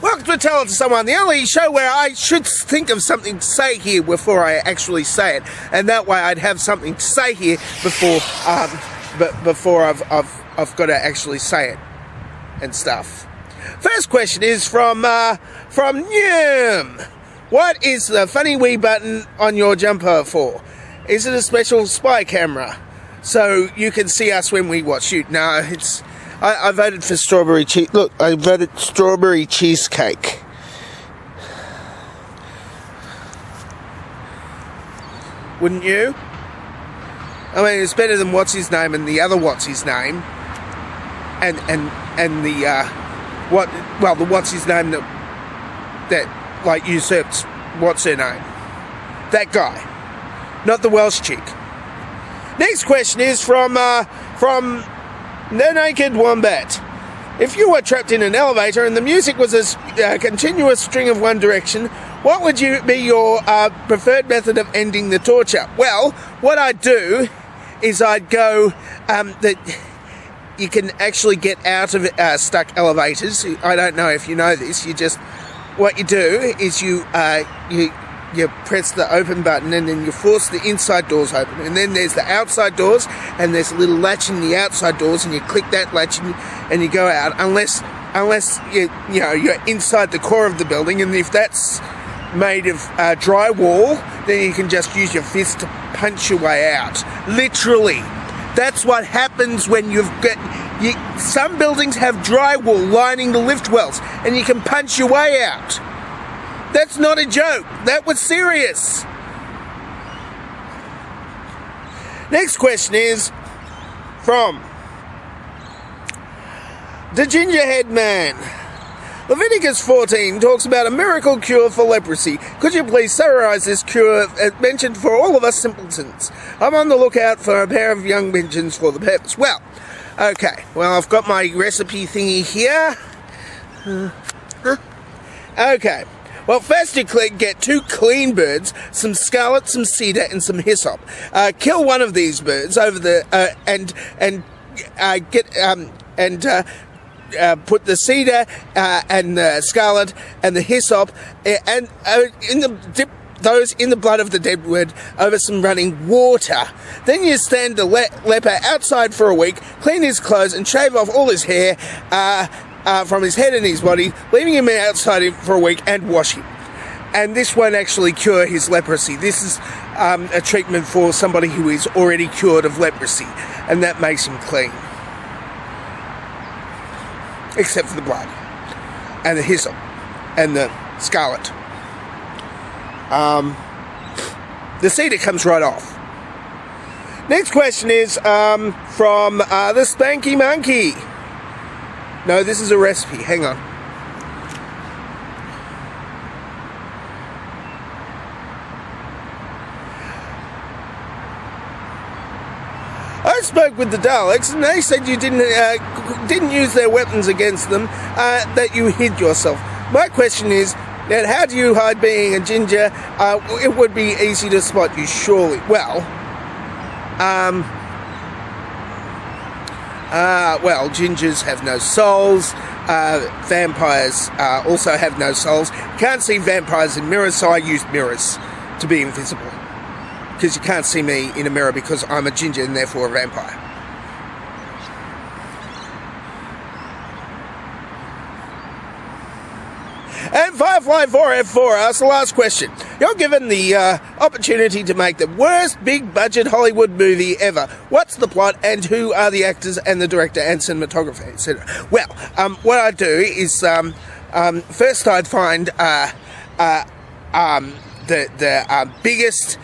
Welcome to Tell It to Someone, the only show where I should think of something to say here before I actually say it, and that way I'd have something to say here before I've got to actually say it and stuff. First question is from Nyum. What is the funny wee button on your jumper for? Is it a special spy camera so you can see us when we watch you? No, it's. I voted for strawberry cheese. Look, I voted strawberry cheesecake. Wouldn't you? I mean, it's better than what's his name and the other what's his name, and the the what's his name that like usurped what's her name. That guy, not the Welsh chick. Next question is from The Naked Wombat. If you were trapped in an elevator and the music was a continuous string of One Direction, what would be your preferred method of ending the torture? Well, what I'd do is I'd go that you can actually get out of stuck elevators. I don't know if you know this. What you do is you press the open button and then you force the inside doors open, and then there's the outside doors and there's a little latch in the outside doors, and you click that latch and you go out, unless you're inside the core of the building, and if that's made of drywall, then you can just use your fist to punch your way out. Literally, that's what happens when some buildings have drywall lining the lift wells and you can punch your way out. That's not a joke. That was serious. Next question is from the Gingerhead Man. Leviticus 14 talks about a miracle cure for leprosy. Could you please summarize this cure mentioned for all of us simpletons? I'm on the lookout for a pair of young pigeons for the purpose. Well, okay. Well, I've got my recipe thingy here. Okay. Well, first you get 2 clean birds, some scarlet, some cedar, and some hyssop. Kill one of these birds over the put the cedar and the scarlet and the hyssop and dip those in the blood of the dead bird over some running water. Then you stand the leper outside for a week, clean his clothes, and shave off all his hair from his head and his body, leaving him outside for a week, and wash him. And this won't actually cure his leprosy. This is a treatment for somebody who is already cured of leprosy, and that makes him clean. Except for the blood, and the hyssop, and the scarlet. The cedar comes right off. Next question is from the Spanky Monkey. No, this is a recipe. Hang on. I spoke with the Daleks, and they said you didn't use their weapons against them. That you hid yourself. My question is that how do you hide being a ginger? It would be easy to spot you, surely. Well, gingers have no souls. Vampires also have no souls. You can't see vampires in mirrors, so I used mirrors to be invisible. Because you can't see me in a mirror because I'm a ginger and therefore a vampire. And Firefly4F4 asks the last question. You're given the opportunity to make the worst big-budget Hollywood movie ever. What's the plot, and who are the actors and the director and cinematographer, etc.? Well, what I'd do is first I'd find the biggest,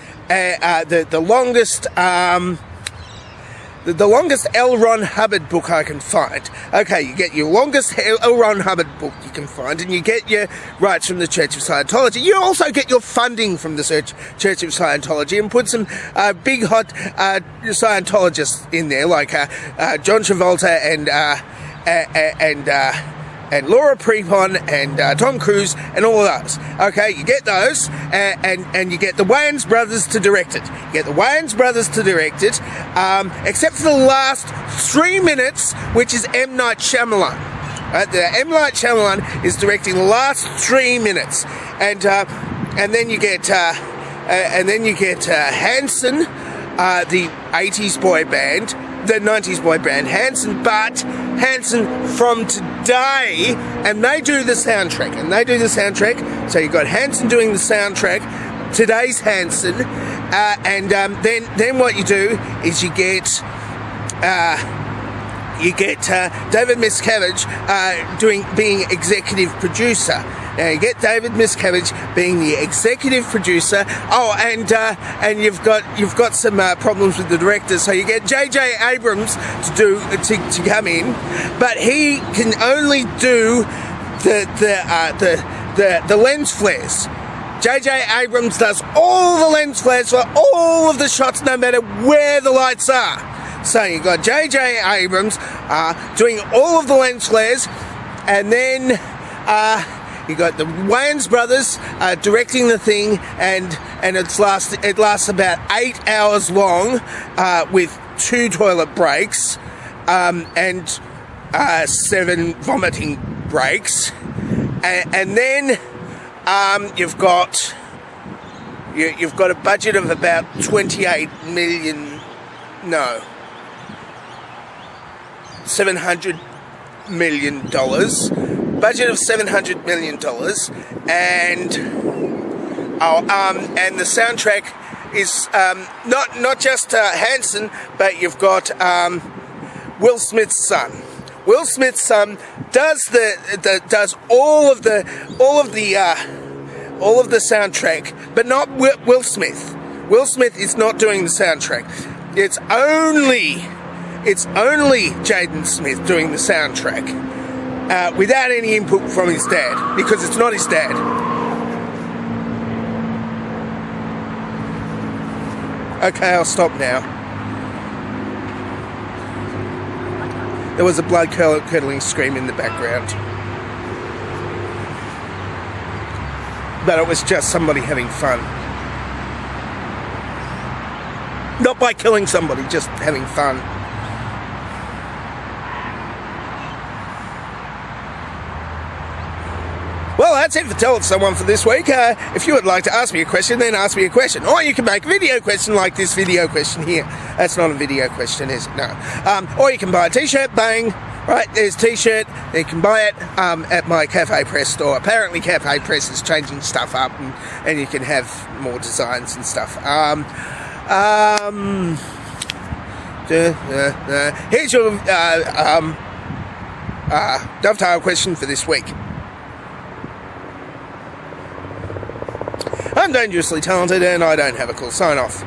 the longest L. Ron Hubbard book I can find. Okay, you get your longest L. Ron Hubbard book you can find, and you get your rights from the Church of Scientology. You also get your funding from the Church of Scientology, and put some big hot Scientologists in there, like John Travolta and Laura Prepon and Tom Cruise and all of those. Okay, you get those, and you get the Wayans brothers to direct it. You get the Wayans brothers to direct it, except for the last 3 minutes, which is M. Night Shyamalan. Right? The M-Light Shyamalan is directing the last 3 minutes, and then you get Hanson, the 80s boy band, the 90s boy band Hanson, but Hanson from today, and they do the soundtrack. So you've got Hanson doing the soundtrack, today's Hanson, and then what you do is you get David Miscavige being executive producer. Now you get David Miscavige being the executive producer. Oh, and you've got some problems with the director. So you get J.J. Abrams to come in, but he can only do the lens flares. J.J. Abrams does all the lens flares for all of the shots, no matter where the lights are. So you've got J.J. Abrams doing all of the lens flares, and then you got the Wayans brothers directing the thing, and it lasts about 8 hours long with 2 toilet breaks and 7 vomiting breaks, and then you've got a budget of about $700 million, budget of $700 million, and the soundtrack is not just Hanson, but you've got Will Smith's son. Will Smith's son does all of the soundtrack, but not Will Smith. Will Smith is not doing the soundtrack. It's only Jaden Smith doing the soundtrack, without any input from his dad, because it's not his dad. Okay, I'll stop now. There was a blood-curdling scream in the background, but it was just somebody having fun. Not by killing somebody, just having fun. Well, that's it for Tell It Someone for this week. If you would like to ask me a question, then ask me a question. Or you can make a video question like this video question here. That's not a video question, is it? No. Or you can buy a t-shirt, bang. Right, there's a t-shirt. You can buy it at my Cafe Press store. Apparently Cafe Press is changing stuff up, and you can have more designs and stuff. Here's your dovetail question for this week. I'm dangerously talented, and I don't have a cool sign-off.